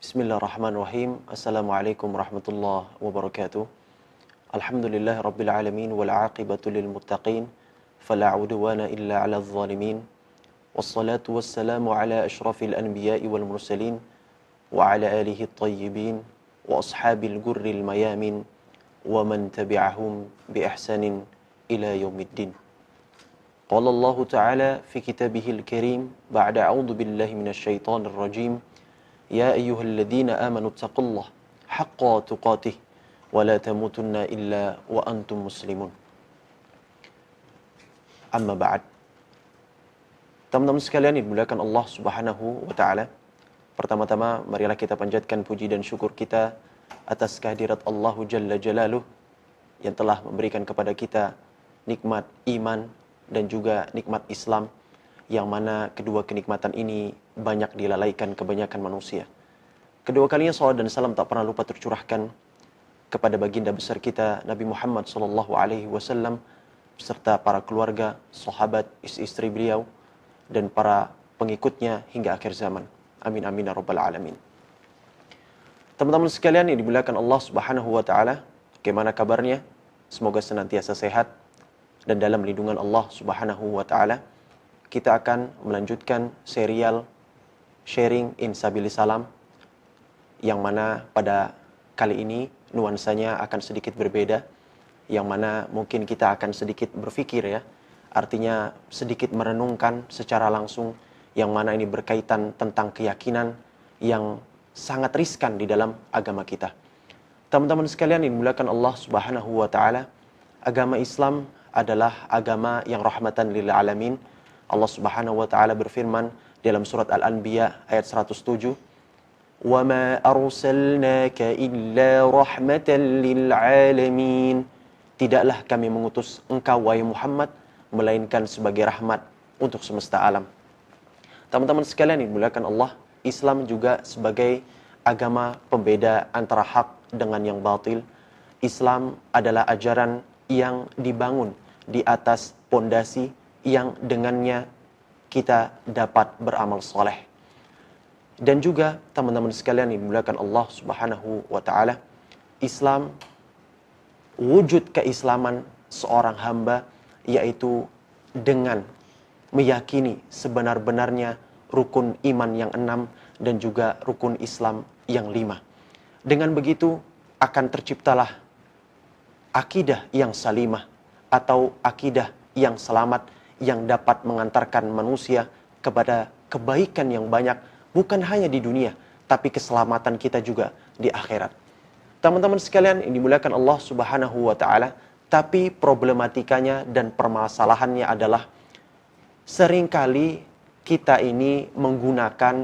Bismillahirrahmanirrahim. Assalamualaikum warahmatullahi wabarakatuh. Alhamdulillah rabbil alamin wal aqibatu lil muttaqin fala udwana illa 'alal zalimin. Wassalatu wassalamu ala asyrafil anbiya'i wal mursalin wa ala alihi at-tayyibin wa ashabil gurril mayamin wa man tabi'ahum bi ihsanin ila yaumiddin. Qala Allah Ta'ala fi kitabihil karim ba'da a'udzu billahi minasy syaithanir rajim. Ya ayyuhalladzina amanu taqullaha haqqa tuqatih wa la tamutunna illa wa antum muslimun. Amma ba'd. Teman-teman sekalian yang dimuliakan Allah Subhanahu wa taala. Pertama-tama marilah kita panjatkan puji dan syukur kita atas kehadirat Allah Jalla Jalaluh yang telah memberikan kepada kita nikmat iman dan juga nikmat Islam, yang mana kedua kenikmatan ini banyak dilalaikan kebanyakan manusia. Kedua kalinya salawat dan salam tak pernah lupa tercurahkan kepada baginda besar kita Nabi Muhammad SAW beserta para keluarga, sahabat, istri beliau dan para pengikutnya hingga akhir zaman. Amin amin ya rabbal alamin. Teman-teman sekalian yang dimuliakan Allah Subhanahu wa taala, bagaimana kabarnya? Semoga senantiasa sehat dan dalam lindungan Allah Subhanahu wa taala. Kita akan melanjutkan serial sharing Insabilis Salam, yang mana pada kali ini nuansanya akan sedikit berbeda, yang mana mungkin kita akan sedikit berpikir ya, artinya sedikit merenungkan secara langsung, yang mana ini berkaitan tentang keyakinan yang sangat riskan di dalam agama kita. Teman-teman sekalian yang dimuliakan Allah Subhanahu wa taala, agama Islam adalah agama yang rahmatan lil alamin. Allah Subhanahu wa taala berfirman dalam surat Al-Anbiya ayat 107, "Wa ma arsalnaka illa rahmatan lil alamin." Tidaklah kami mengutus engkau wahai Muhammad melainkan sebagai rahmat untuk semesta alam. Teman-teman sekalian yang dimuliakan Allah, Islam juga sebagai agama pembeda antara hak dengan yang batil. Islam adalah ajaran yang dibangun di atas pondasi yang dengannya kita dapat beramal soleh. Dan juga teman-teman sekalian yang dimuliakan Allah Subhanahu wa taala, Islam, wujud keislaman seorang hamba yaitu dengan meyakini sebenar-benarnya rukun iman yang 6 dan juga rukun Islam yang 5. Dengan begitu akan terciptalah akidah yang salimah atau akidah yang selamat, yang dapat mengantarkan manusia kepada kebaikan yang banyak, bukan hanya di dunia, tapi keselamatan kita juga di akhirat. Teman-teman sekalian yang dimuliakan Allah Subhanahu wa taala, tapi problematikanya dan permasalahannya adalah seringkali kita ini menggunakan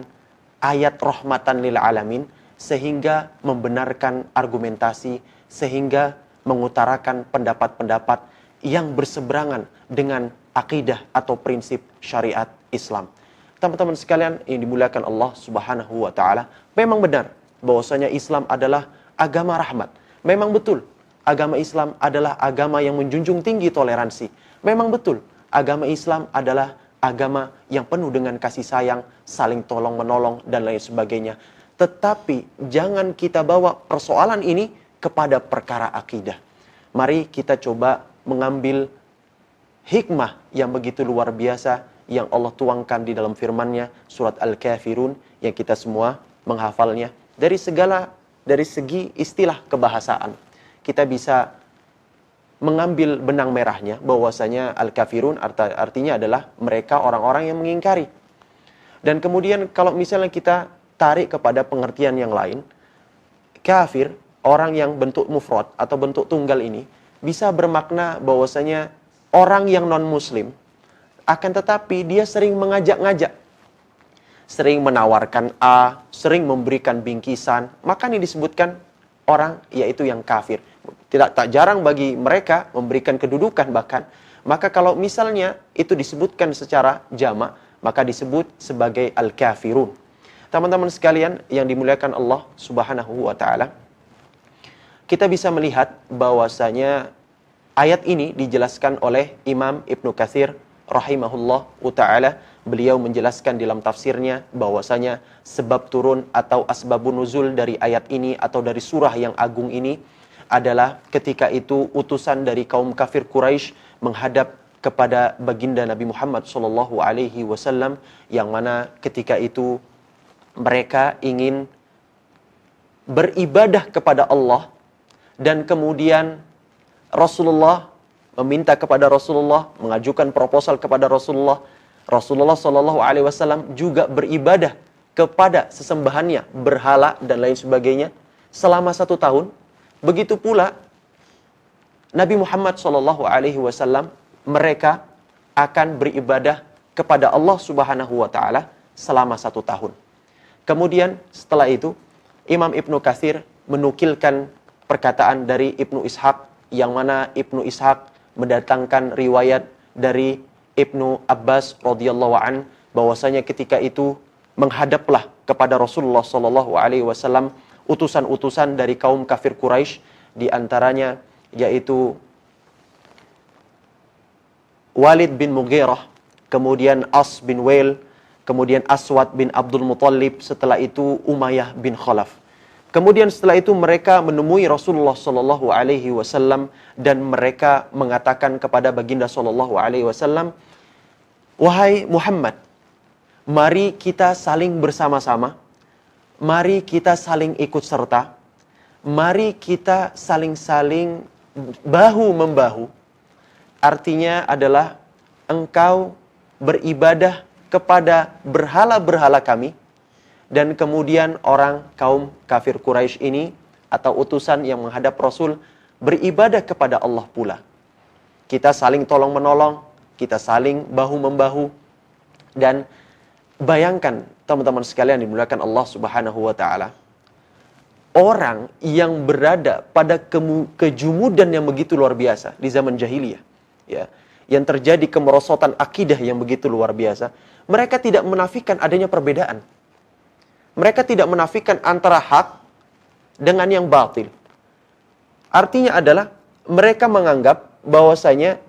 ayat rahmatan lil alamin sehingga membenarkan argumentasi, sehingga mengutarakan pendapat-pendapat yang berseberangan dengan akidah atau prinsip syariat Islam. Teman-teman sekalian yang dimuliakan Allah Subhanahu wa taala, memang benar bahwasanya Islam adalah agama rahmat. Memang betul agama Islam adalah agama yang menjunjung tinggi toleransi. Memang betul agama Islam adalah agama yang penuh dengan kasih sayang, saling tolong-menolong dan lain sebagainya. Tetapi jangan kita bawa persoalan ini kepada perkara akidah. Mari kita coba mengambil hikmah yang begitu luar biasa yang Allah tuangkan di dalam firman-Nya surat Al-Kafirun yang kita semua menghafalnya. Dari segi istilah kebahasaan, kita bisa mengambil benang merahnya bahwasanya Al-Kafirun artinya adalah mereka orang-orang yang mengingkari. Dan kemudian kalau misalnya kita tarik kepada pengertian yang lain, kafir, orang yang bentuk mufrad atau bentuk tunggal ini bisa bermakna bahwasanya orang yang non-muslim, akan tetapi dia sering mengajak-ngajak, sering menawarkan A, sering memberikan bingkisan, maka ini disebutkan orang yaitu yang kafir. Tak jarang bagi mereka memberikan kedudukan bahkan. Maka kalau misalnya itu disebutkan secara jamak, maka disebut sebagai al-kafirun. Teman-teman sekalian yang dimuliakan Allah Subhanahu wa taala, kita bisa melihat bahwasanya ayat ini dijelaskan oleh Imam Ibnu Katsir rahimahullah ta'ala, beliau menjelaskan dalam tafsirnya bahwasanya sebab turun atau asbabun nuzul dari ayat ini atau dari surah yang agung ini adalah ketika itu utusan dari kaum kafir Quraisy menghadap kepada baginda Nabi Muhammad sallallahu alaihi wasallam, yang mana ketika itu mereka ingin beribadah kepada Allah, dan kemudian Rasulullah meminta kepada Rasulullah, mengajukan proposal kepada Rasulullah. Rasulullah sallallahu alaihi wasallam juga beribadah kepada sesembahannya, berhala dan lain sebagainya selama 1 tahun. Begitu pula Nabi Muhammad sallallahu alaihi wasallam, mereka akan beribadah kepada Allah Subhanahu wa taala selama 1 tahun. Kemudian setelah itu Imam Ibnu Katsir menukilkan perkataan dari Ibnu Ishaq, yang mana Ibnu Ishaq mendatangkan riwayat dari Ibnu Abbas radhiyallahu an, bahwasanya ketika itu menghadaplah kepada Rasulullah sallallahu alaihi wasallam utusan-utusan dari kaum kafir Quraisy, di antaranya yaitu Walid bin Mughirah, kemudian As bin Wail, kemudian Aswad bin Abdul Muttalib, setelah itu Umayyah bin Khalaf. Kemudian setelah itu mereka menemui Rasulullah sallallahu alaihi wasallam dan mereka mengatakan kepada baginda sallallahu alaihi wasallam, "Wahai Muhammad, mari kita saling bersama-sama, mari kita saling ikut serta, mari kita saling-saling bahu-membahu." Artinya adalah engkau beribadah kepada berhala-berhala kami, dan kemudian orang kaum kafir Quraisy ini atau utusan yang menghadap Rasul beribadah kepada Allah pula. Kita saling tolong-menolong, kita saling bahu-membahu. Dan bayangkan teman-teman sekalian dimuliakan Allah Subhanahu wa taala, orang yang berada pada kejumudan yang begitu luar biasa di zaman jahiliyah, ya, yang terjadi kemerosotan akidah yang begitu luar biasa, mereka tidak menafikan adanya perbedaan. Mereka tidak menafikan antara hak dengan yang batil. Artinya adalah mereka menganggap bahwasanya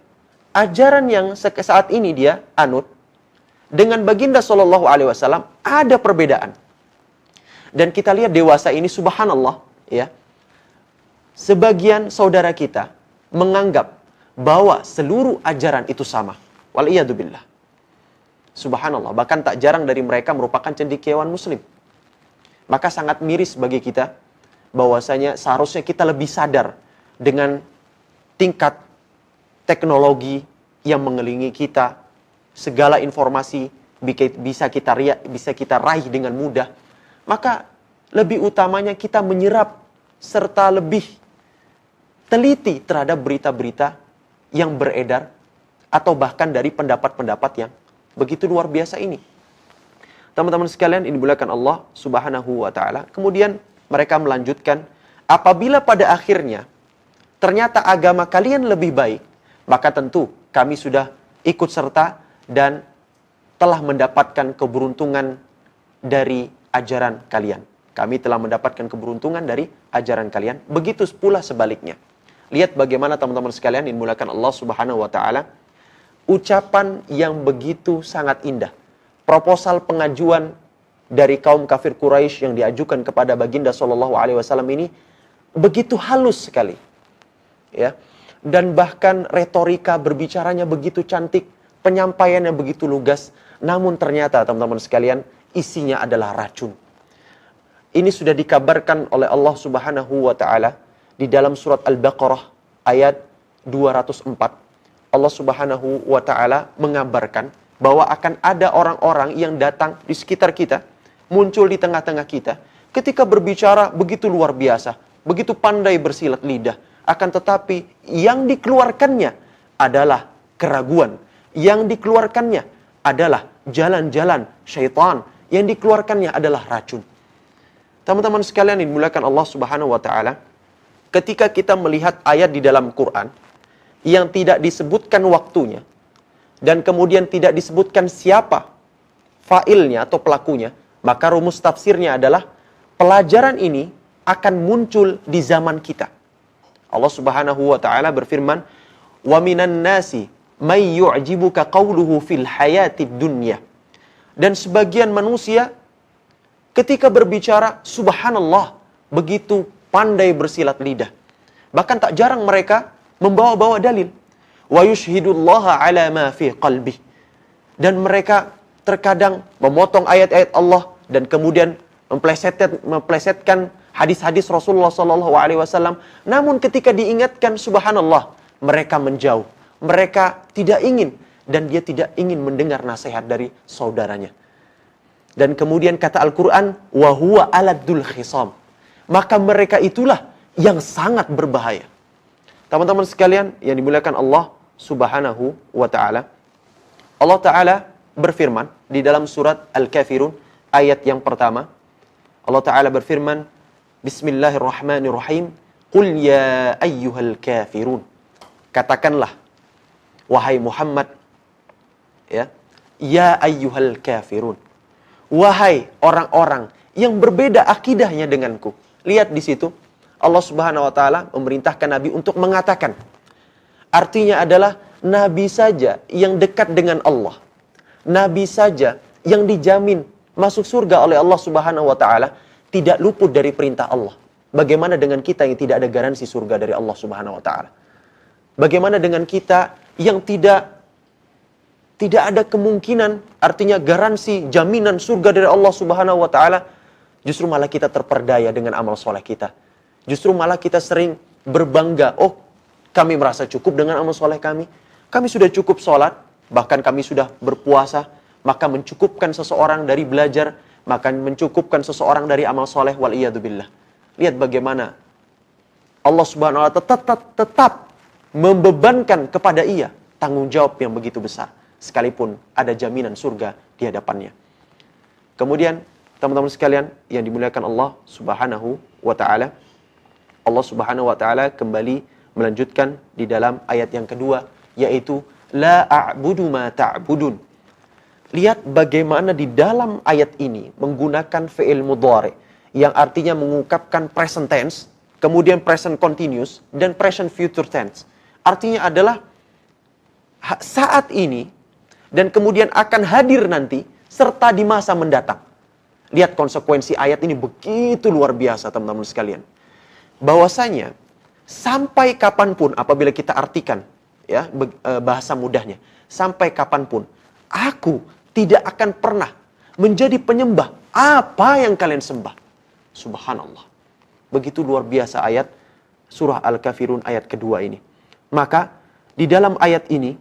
ajaran yang saat ini dia anut dengan baginda sallallahu alaihi wasallam ada perbedaan. Dan kita lihat dewasa ini, subhanallah, ya, sebagian saudara kita menganggap bahwa seluruh ajaran itu sama. Waliyadzubillah. Subhanallah, bahkan tak jarang dari mereka merupakan cendekiawan muslim. Maka sangat miris bagi kita bahwasanya seharusnya kita lebih sadar dengan tingkat teknologi yang mengelilingi kita. Segala informasi bisa kita raih dengan mudah. Maka lebih utamanya kita menyerap serta lebih teliti terhadap berita-berita yang beredar atau bahkan dari pendapat-pendapat yang begitu luar biasa ini. Teman-teman sekalian, ini dimuliakan Allah Subhanahu wa taala. Kemudian mereka melanjutkan, apabila pada akhirnya ternyata agama kalian lebih baik, maka tentu kami sudah ikut serta dan telah mendapatkan keberuntungan dari ajaran kalian. Kami telah mendapatkan keberuntungan dari ajaran kalian. Begitu pula sebaliknya. Lihat bagaimana teman-teman sekalian dimuliakan Allah Subhanahu wa taala. Ucapan yang begitu sangat indah. Proposal pengajuan dari kaum kafir Quraisy yang diajukan kepada baginda sallallahu alaihi wasallam ini begitu halus sekali. Ya. Dan bahkan retorika berbicaranya begitu cantik, penyampaiannya begitu lugas, namun ternyata teman-teman sekalian isinya adalah racun. Ini sudah dikabarkan oleh Allah Subhanahu wa taala di dalam surat Al-Baqarah ayat 204. Allah Subhanahu wa taala mengabarkan bahwa akan ada orang-orang yang datang di sekitar kita, muncul di tengah-tengah kita, ketika berbicara begitu luar biasa, begitu pandai bersilat lidah, akan tetapi yang dikeluarkannya adalah keraguan, yang dikeluarkannya adalah jalan-jalan syaitan, yang dikeluarkannya adalah racun. Teman-teman sekalian yang dimuliakan Allah Subhanahu wa taala, ketika kita melihat ayat di dalam Quran yang tidak disebutkan waktunya dan kemudian tidak disebutkan siapa failnya atau pelakunya, maka rumus tafsirnya adalah pelajaran ini akan muncul di zaman kita. Allah Subhanahu wa taala berfirman, "Wa minan nasi may yu'jibuka qawluhu fil hayatid dunya. Dan sebagian manusia ketika berbicara, subhanallah, begitu pandai bersilat lidah. Bahkan tak jarang mereka membawa-bawa dalil. Wa yushhidullaha ala ma fi qalbih. Dan mereka terkadang memotong ayat-ayat Allah dan kemudian memplesetkan hadis-hadis Rasulullah SAW. Namun ketika diingatkan subhanallah, mereka menjauh. Mereka tidak ingin, dan dia tidak ingin mendengar nasihat dari saudaranya. Dan kemudian kata Al-Quran, wa huwa aladul khisam. Maka mereka itulah yang sangat berbahaya. Teman-teman sekalian yang dimuliakan Allah Subhanahu wa ta'ala. Allah Ta'ala berfirman di dalam surat Al-Kafirun ayat yang pertama. Allah Ta'ala berfirman, Bismillahirrahmanirrahim. Qul ya ayyuhal kafirun. Katakanlah, wahai Muhammad, ya ayyuhal kafirun. Wahai orang-orang yang berbeda akidahnya denganku. Lihat di situ, Allah Subhanahu wa taala memerintahkan Nabi untuk mengatakan. Artinya adalah Nabi saja yang dekat dengan Allah. Nabi saja yang dijamin masuk surga oleh Allah Subhanahu wa taala tidak luput dari perintah Allah. Bagaimana dengan kita yang tidak ada garansi surga dari Allah Subhanahu wa taala? Bagaimana dengan kita yang tidak ada kemungkinan, artinya garansi, jaminan surga dari Allah Subhanahu wa taala, justru malah kita terperdaya dengan amal soleh kita. Justru malah kita sering berbangga, oh kami merasa cukup dengan amal soleh kami. Kami sudah cukup sholat, bahkan kami sudah berpuasa, maka mencukupkan seseorang dari belajar, maka mencukupkan seseorang dari amal soleh, waliyadzubillah. Lihat bagaimana Allah Subhanahu wa taala tetap membebankan kepada ia tanggung jawab yang begitu besar, sekalipun ada jaminan surga di hadapannya. Kemudian, teman-teman sekalian yang dimuliakan Allah Subhanahu wa taala, Allah Subhanahu wa taala kembali melanjutkan di dalam ayat yang kedua, yaitu la a'budu ma ta'budun. Lihat bagaimana di dalam ayat ini menggunakan fi'il mudhari yang artinya mengungkapkan present tense, kemudian present continuous dan present future tense. Artinya adalah saat ini dan kemudian akan hadir nanti serta di masa mendatang. Lihat konsekuensi ayat ini begitu luar biasa, teman-teman sekalian. Bahwasanya sampai kapanpun, apabila kita artikan ya bahasa mudahnya, sampai kapanpun aku tidak akan pernah menjadi penyembah apa yang kalian sembah. Subhanallah. Begitu luar biasa ayat surah Al-Kafirun ayat kedua ini. Maka di dalam ayat ini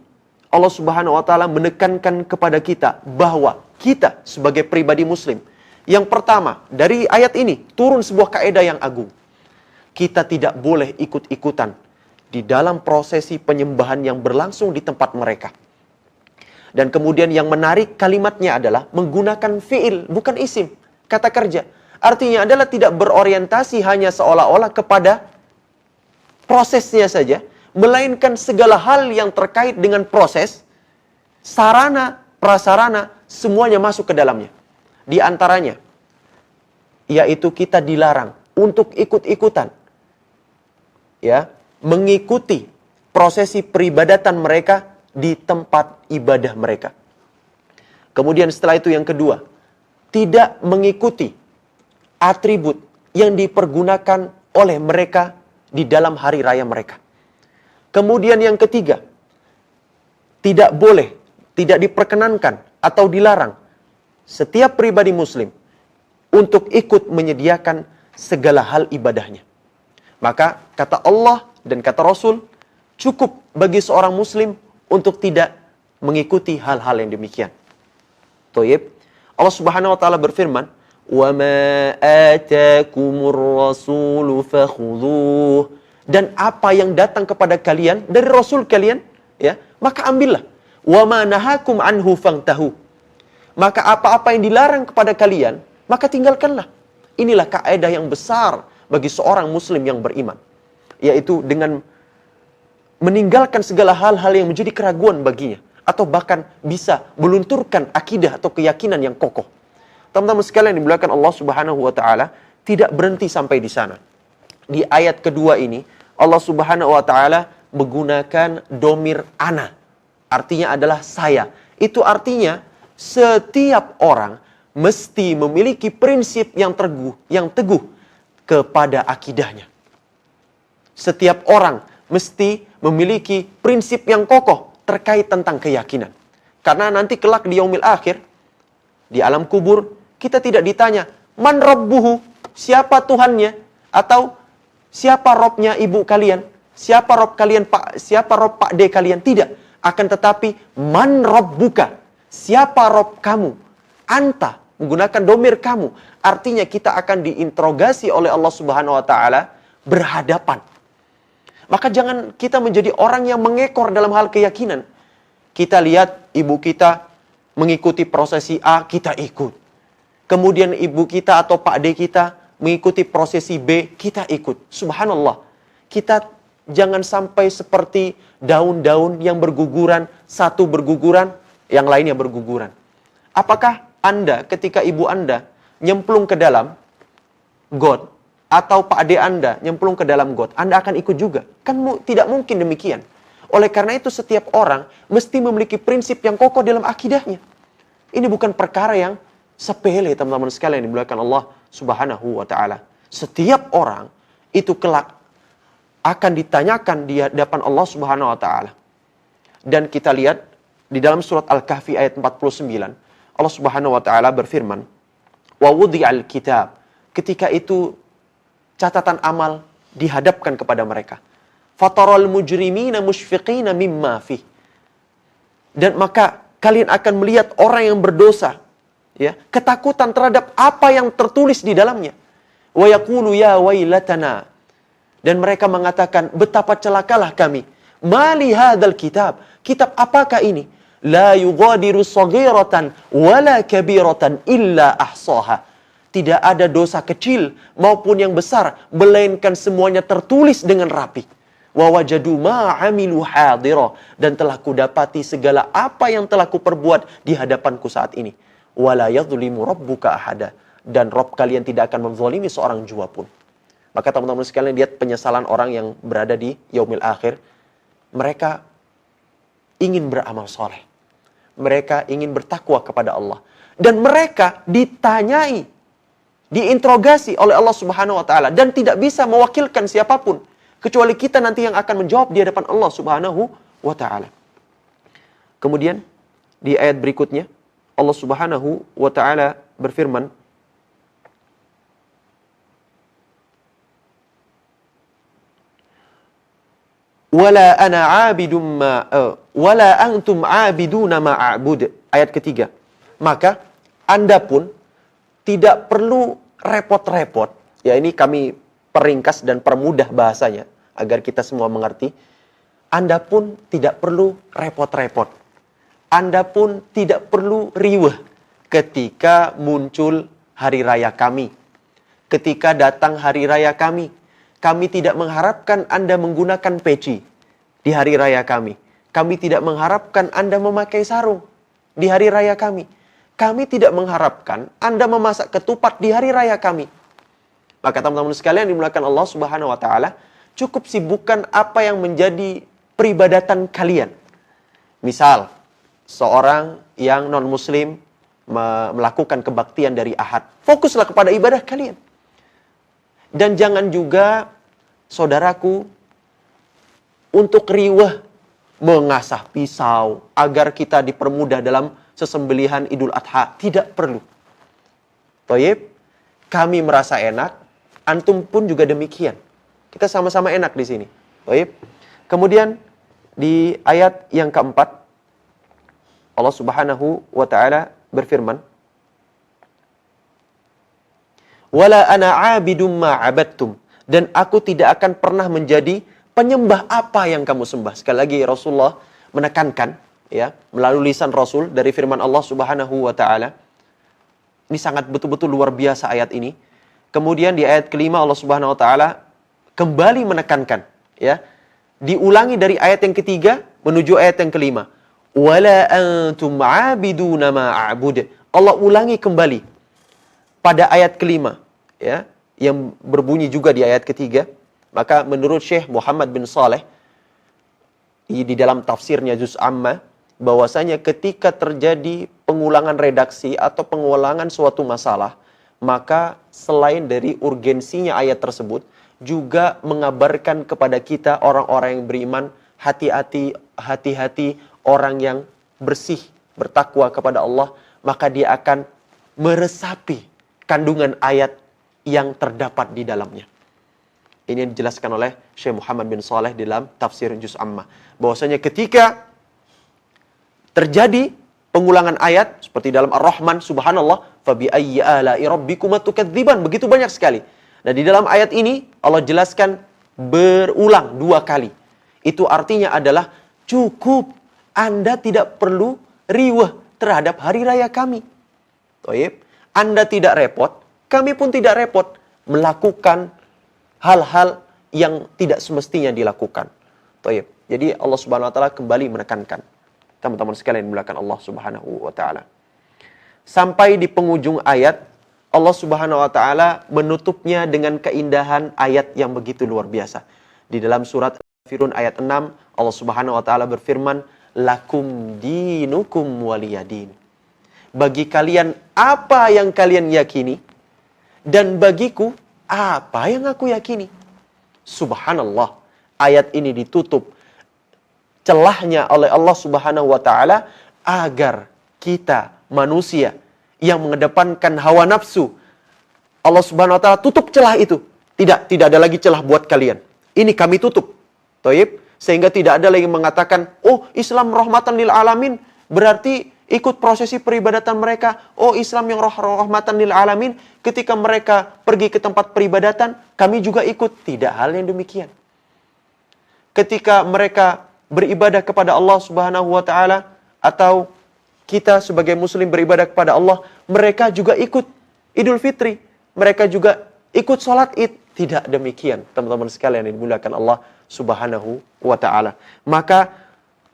Allah Subhanahu wa taala menekankan kepada kita bahwa kita sebagai pribadi muslim, yang pertama dari ayat ini turun sebuah kaidah yang agung. Kita tidak boleh ikut-ikutan di dalam prosesi penyembahan yang berlangsung di tempat mereka. Dan kemudian yang menarik kalimatnya adalah menggunakan fi'il, bukan isim, kata kerja. Artinya adalah tidak berorientasi hanya seolah-olah kepada prosesnya saja, melainkan segala hal yang terkait dengan proses, sarana, prasarana, semuanya masuk ke dalamnya. Di antaranya, yaitu kita dilarang untuk ikut-ikutan, ya, mengikuti prosesi peribadatan mereka di tempat ibadah mereka. Kemudian setelah itu yang kedua, tidak mengikuti atribut yang dipergunakan oleh mereka di dalam hari raya mereka. Kemudian yang ketiga, tidak boleh, tidak diperkenankan atau dilarang setiap pribadi muslim untuk ikut menyediakan segala hal ibadahnya. Maka kata Allah dan kata Rasul, cukup bagi seorang muslim untuk tidak mengikuti hal-hal yang demikian. Thayyib. Allah Subhanahu wa taala berfirman, "Wa ma atakumur rasulu fakhudhuh." Dan apa yang datang kepada kalian dari Rasul kalian, ya, maka ambillah. Wa ma nahakum anhu fangtahu. Maka apa-apa yang dilarang kepada kalian, maka tinggalkanlah. Inilah kaidah yang besar bagi seorang muslim yang beriman, yaitu dengan meninggalkan segala hal-hal yang menjadi keraguan baginya, atau bahkan bisa melunturkan akidah atau keyakinan yang kokoh. Teman-teman sekalian dimuliakan Allah Subhanahu wa taala, tidak berhenti sampai di sana. Di ayat kedua ini Allah Subhanahu wa taala menggunakan domir ana. artinya adalah saya. Itu artinya setiap orang mesti memiliki prinsip yang teguh kepada akidahnya. Setiap orang mesti memiliki prinsip yang kokoh terkait tentang keyakinan. Karena nanti kelak di yaumil akhir, di alam kubur, kita tidak ditanya, man rabbuhu, siapa Tuhannya, atau siapa Robnya ibu kalian, siapa Rob kalian, siapa Rob Pak D kalian, tidak. Akan tetapi, man rabbuka, siapa Rob kamu, anta, menggunakan domir kamu. Artinya kita akan diinterogasi oleh Allah Subhanahu wa Ta'ala berhadapan. Maka jangan kita menjadi orang yang mengekor dalam hal keyakinan. Kita lihat ibu kita mengikuti prosesi A, kita ikut. Kemudian ibu kita atau Pak D kita mengikuti prosesi B, kita ikut. Subhanallah. Kita jangan sampai seperti daun-daun yang berguguran, satu berguguran, yang lainnya berguguran. Apakah Anda ketika ibu Anda nyemplung ke dalam got, atau Pak Ade Anda nyemplung ke dalam got, Anda akan ikut juga? Kan tidak mungkin demikian. Oleh karena itu setiap orang mesti memiliki prinsip yang kokoh dalam akidahnya. Ini bukan perkara yang sepele, teman-teman sekalian yang dimuliakan Allah Subhanahu wa Ta'ala. Setiap orang itu kelak akan ditanyakan di hadapan Allah Subhanahu wa Ta'ala. Dan kita lihat di dalam surat Al-Kahfi ayat 49, Allah Subhanahu wa Ta'ala berfirman, "Wa wudi'al kitab." Ketika itu catatan amal dihadapkan kepada mereka. Fataral mujrimina musyfiqina mimma fih. Dan maka kalian akan melihat orang yang berdosa, ya, ketakutan terhadap apa yang tertulis di dalamnya. Wa yaqulu ya wailatana. Dan mereka mengatakan, betapa celakalah kami. Mali hadzal kitab. Kitab apakah ini? La yughadiru saghiratan wala kabiratan illa ahsaha. Tidak ada dosa kecil maupun yang besar, melainkan semuanya tertulis dengan rapi. Wa wajadu ma 'amilu hadira, dan telah kudapati segala apa yang telah kuperbuat di hadapanku saat ini. Wala yadhlimu rabbuka ahada, dan Rabb kalian tidak akan menzalimi seorang jua pun. Maka teman-teman sekalian lihat penyesalan orang yang berada di yaumil akhir. Mereka ingin beramal soleh. Mereka ingin bertakwa kepada Allah. Dan mereka ditanyai, diinterogasi oleh Allah Subhanahu wa Ta'ala, dan tidak bisa mewakilkan siapapun kecuali kita nanti yang akan menjawab di hadapan Allah Subhanahu wa Ta'ala. Kemudian di ayat berikutnya Allah Subhanahu wa Ta'ala berfirman, wala ana 'abidum ma wala antum 'abiduna ma a'bud. Ayat ketiga. Maka Anda pun tidak perlu repot-repot. Ya, ini kami peringkas dan permudah bahasanya agar kita semua mengerti. Anda pun tidak perlu repot-repot. Anda pun tidak perlu riweh ketika muncul hari raya kami. Ketika datang hari raya kami. Kami tidak mengharapkan Anda menggunakan peci di hari raya kami. Kami tidak mengharapkan Anda memakai sarung di hari raya kami. Kami tidak mengharapkan Anda memasak ketupat di hari raya kami. Maka teman-teman sekalian dimuliakan Allah Subhanahu wa Ta'ala, cukup sibukkan apa yang menjadi peribadatan kalian. Misal, seorang yang non-muslim melakukan kebaktian dari Ahad. Fokuslah kepada ibadah kalian. Dan jangan juga, saudaraku, untuk riweh mengasah pisau agar kita dipermudah dalam sesembelihan Idul Adha. Tidak perlu. Baik, kami merasa enak, antum pun juga demikian. Kita sama-sama enak di sini. Baik. Kemudian di ayat yang keempat, Allah Subhanahu wa Ta'ala berfirman, wala ana 'abidum ma 'abadtum, dan aku tidak akan pernah menjadi penyembah apa yang kamu sembah. Sekali lagi Rasulullah menekankan, ya, melalui lisan Rasul dari firman Allah Subhanahu wa Ta'ala. Ini sangat betul-betul luar biasa ayat ini. Kemudian di ayat kelima Allah Subhanahu wa Ta'ala kembali menekankan, ya. Diulangi dari ayat yang ketiga menuju ayat yang kelima. Wala antum 'abiduna ma a'bud. Allah ulangi kembali pada ayat kelima, ya, yang berbunyi juga di ayat ketiga. Maka menurut Syekh Muhammad bin Saleh di dalam tafsirnya Juz Amma, bahwasanya ketika terjadi pengulangan redaksi atau pengulangan suatu masalah, maka selain dari urgensinya ayat tersebut, juga mengabarkan kepada kita orang-orang yang beriman, hati-hati orang yang bersih, bertakwa kepada Allah, maka dia akan meresapi kandungan ayat yang terdapat di dalamnya. Ini yang dijelaskan oleh Syekh Muhammad bin Saleh dalam tafsir Juz Amma. Bahwasanya ketika terjadi pengulangan ayat seperti dalam Ar-Rahman, subhanallah, fabi ayyi ala'i rabbikuma tukadziban, begitu banyak sekali. Dan di dalam ayat ini Allah jelaskan berulang 2 kali. Itu artinya adalah cukup, Anda tidak perlu riweh terhadap hari raya kami. Toib, Anda tidak repot, kami pun tidak repot melakukan hal-hal yang tidak semestinya dilakukan. Toib. Jadi Allah Subhanahu wa taala kembali menekankan teman-teman sekalian dimuliakan Allah Subhanahu wa taala. Sampai di penghujung ayat, Allah Subhanahu wa taala menutupnya dengan keindahan ayat yang begitu luar biasa. Di dalam surat Al-Kafirun ayat 6, Allah Subhanahu wa taala berfirman, "Lakum dinukum waliyadin." Bagi kalian apa yang kalian yakini, dan bagiku apa yang aku yakini. Subhanallah, ayat ini ditutup celahnya oleh Allah Subhanahu wa taala agar kita manusia yang mengedepankan hawa nafsu, Allah Subhanahu wa taala tutup celah itu. Tidak ada lagi celah buat kalian. Ini kami tutup. Thayyib, sehingga tidak ada lagi mengatakan, "Oh, Islam rahmatan lil alamin," berarti ikut prosesi peribadatan mereka. "Oh, Islam yang rahmatan lil alamin, ketika mereka pergi ke tempat peribadatan, kami juga ikut." Tidak hal yang demikian. Ketika mereka beribadah kepada Allah Subhanahu wa taala, atau kita sebagai muslim beribadah kepada Allah, mereka juga ikut Idul Fitri, mereka juga ikut sholat Id. Tidak demikian, teman-teman sekalian yang dimuliakan Allah Subhanahu wa taala. Maka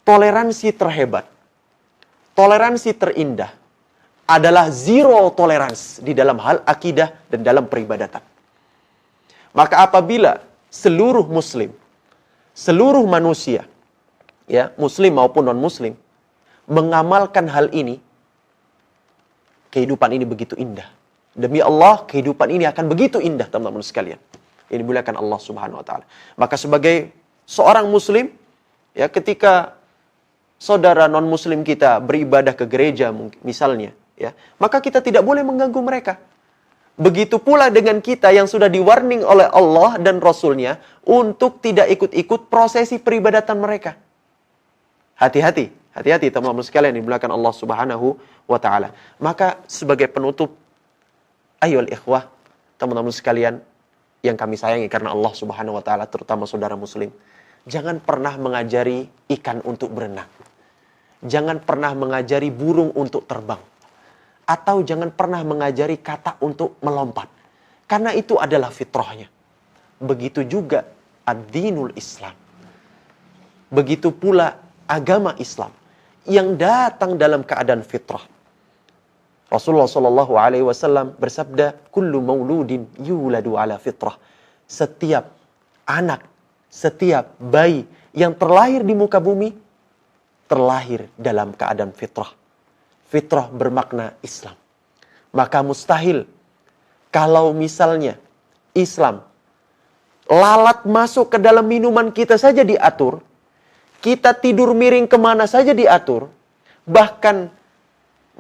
toleransi terhebat, toleransi terindah adalah zero tolerance di dalam hal akidah dan dalam peribadatan. Maka apabila seluruh muslim, seluruh manusia, ya, muslim maupun non-muslim, mengamalkan hal ini, kehidupan ini begitu indah. Demi Allah, kehidupan ini akan begitu indah, teman-teman sekalian. Ini dimuliakan Allah Subhanahu wa taala. Maka sebagai seorang muslim, ya, ketika saudara non-muslim kita beribadah ke gereja misalnya, ya, maka kita tidak boleh mengganggu mereka. Begitu pula dengan kita yang sudah di-warning oleh Allah dan Rasul-Nya untuk tidak ikut-ikut prosesi peribadatan mereka. Hati-hati teman-teman sekalian dimuliakan Allah Subhanahu wa taala. Maka sebagai penutup, ayyuhal ikhwah, teman-teman sekalian yang kami sayangi karena Allah Subhanahu wa taala, terutama saudara muslim, jangan pernah mengajari ikan untuk berenang. Jangan pernah mengajari burung untuk terbang. Atau jangan pernah mengajari katak untuk melompat. Karena itu adalah fitrahnya. Begitu juga ad-dinul Islam. Begitu pula agama Islam yang datang dalam keadaan fitrah. Rasulullah sallallahu alaihi wasallam bersabda, "Kullu mauludin yuladu ala fitrah." Setiap anak, setiap bayi yang terlahir di muka bumi terlahir dalam keadaan fitrah. Fitrah bermakna Islam. Maka mustahil kalau misalnya Islam lalat masuk ke dalam minuman kita saja diatur, kita tidur miring kemana saja diatur, bahkan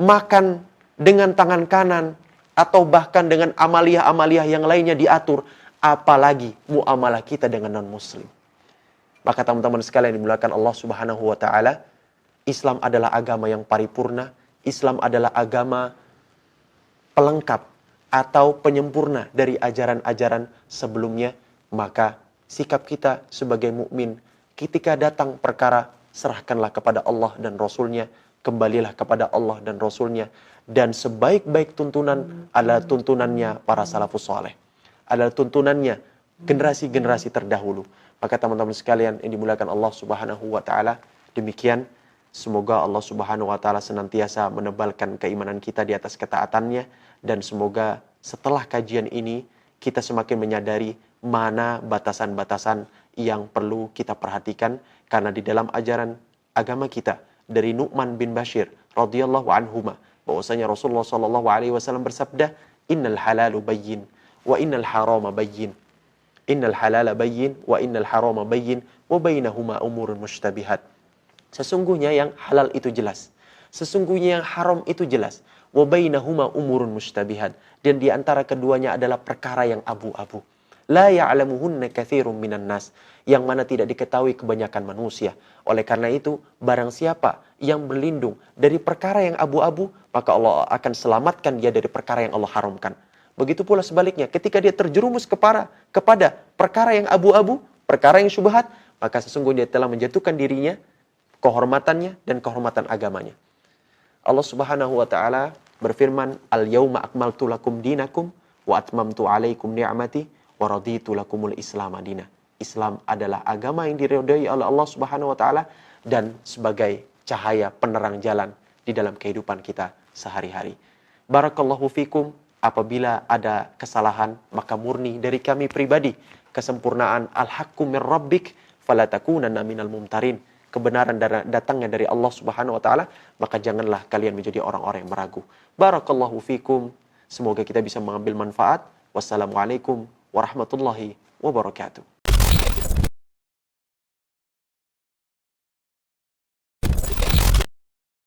makan dengan tangan kanan, atau bahkan dengan amalia-amalia yang lainnya diatur, apalagi muamalah kita dengan non-muslim. Maka teman-teman sekalian dimuliakan Allah Subhanahu wa taala, Islam adalah agama yang paripurna, Islam adalah agama pelengkap atau penyempurna dari ajaran-ajaran sebelumnya. Maka sikap kita sebagai mukmin, ketika datang perkara, serahkanlah kepada Allah dan Rasul-Nya, kembalilah kepada Allah dan Rasul-Nya. Dan sebaik-baik tuntunan adalah tuntunannya para salafus saleh, adalah tuntunannya generasi-generasi terdahulu. Maka teman-teman sekalian yang dimuliakan Allah Subhanahu wa taala, demikian, semoga Allah Subhanahu wa taala senantiasa menebalkan keimanan kita di atas ketaatannya, dan semoga setelah kajian ini kita semakin menyadari mana batasan-batasan yang perlu kita perhatikan, karena di dalam ajaran agama kita dari Nu'man bin Bashir radhiyallahu anhuma bahwasanya Rasulullah sallallahu alaihi wasallam bersabda, "Innal halalu bayyin wa innal harama bayyin. Innal halala bayyin wa innal harama bayyin wa bainahuma umurun mushtabihat." Sesungguhnya yang halal itu jelas. Sesungguhnya yang haram itu jelas. Wa bainahuma umurun mushtabihat. Dan di antara keduanya adalah perkara yang abu-abu. La ya'lamuhunna katsirun minan nas. Yang mana tidak diketahui kebanyakan manusia. Oleh karena itu, barang siapa yang berlindung dari perkara yang abu-abu, maka Allah akan selamatkan dia dari perkara yang Allah haramkan. Begitu pula sebaliknya, ketika dia terjerumus kepada perkara yang abu-abu, perkara yang syubhat, maka sesungguhnya dia telah menjatuhkan dirinya, kehormatannya, dan kehormatan agamanya. Allah Subhanahu wa taala berfirman, "Al-yauma akmaltu lakum dinakum wa atmamtu 'alaikum ni'mati wa raditu lakumul Islam madina." Islam adalah agama yang diridhai oleh Allah Subhanahu wa taala dan sebagai cahaya penerang jalan di dalam kehidupan kita sehari-hari. Barakallahu fikum. Apabila ada kesalahan, maka murni dari kami pribadi. Kesempurnaan al-haqqu min rabbik fala takunanna minal mumtarin. Kebenaran datangnya dari Allah Subhanahu wa taala, maka janganlah kalian menjadi orang-orang yang meragu. Barakallahu fikum. Semoga kita bisa mengambil manfaat. Wassalamualaikum warahmatullahi wabarakatuh.